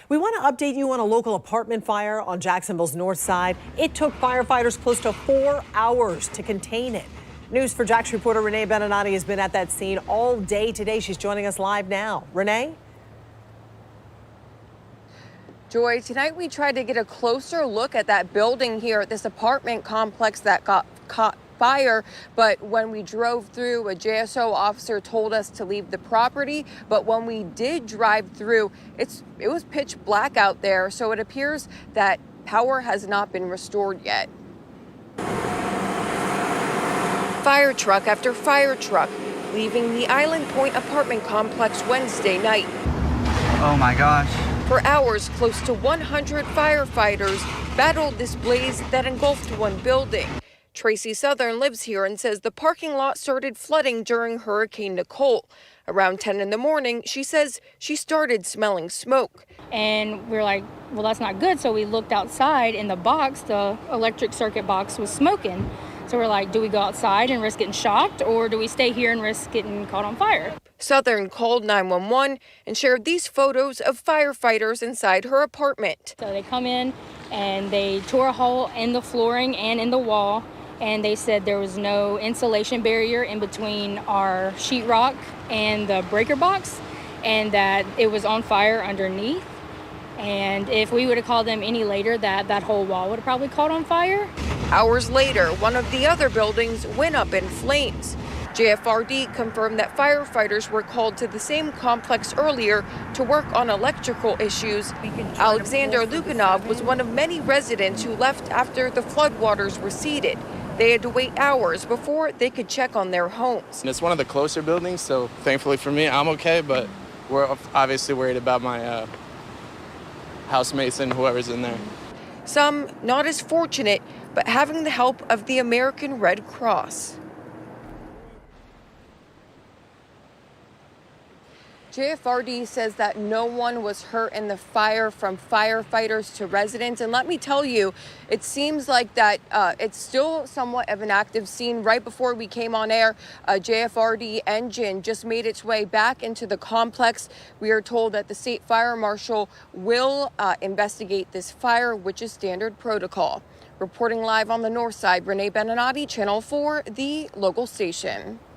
We want to update you on a local apartment fire on Jacksonville's north side. It took firefighters close to 4 hours to contain it. News for Jax reporter Renee Benenati has been at that scene all day today. She's joining us live now. Renee? Joy, tonight we tried to get a closer look at that building here at this apartment complex that got caught fire, but when we drove through, a JSO officer told us to leave the property. But when we did drive through, it was pitch black out there, so it appears that power has not been restored yet. Fire truck after fire truck leaving the Island Point apartment complex Wednesday night. Oh my gosh. For hours, close to 100 firefighters battled this blaze that engulfed one building. Tracy Southern lives here and says the parking lot started flooding during Hurricane Nicole. Around 10 in the morning, she says she started smelling smoke. And we're like, well, that's not good. So we looked outside in the box, the electric circuit box was smoking. So we're like, do we go outside and risk getting shocked, or do we stay here and risk getting caught on fire? Southern called 911 and shared these photos of firefighters inside her apartment. So they come in and they tore a hole in the flooring and in the wall. And they said there was no insulation barrier in between our sheetrock and the breaker box, and that it was on fire underneath. And if we would have called them any later, that whole wall would have probably caught on fire. Hours later, one of the other buildings went up in flames. JFRD confirmed that firefighters were called to the same complex earlier to work on electrical issues. Alexander Lukanov was one of many residents who left after the floodwaters receded. They had to wait hours before they could check on their homes. It's one of the closer buildings, so thankfully for me, I'm okay, but we're obviously worried about my housemates and whoever's in there. Some not as fortunate, but having the help of the American Red Cross. JFRD says that no one was hurt in the fire, from firefighters to residents. And let me tell you, it seems like that it's still somewhat of an active scene. Right before we came on air, a JFRD engine just made its way back into the complex. We are told that the state fire marshal will investigate this fire, which is standard protocol. Reporting live on the north side, Renee Benenati, Channel 4, the local station.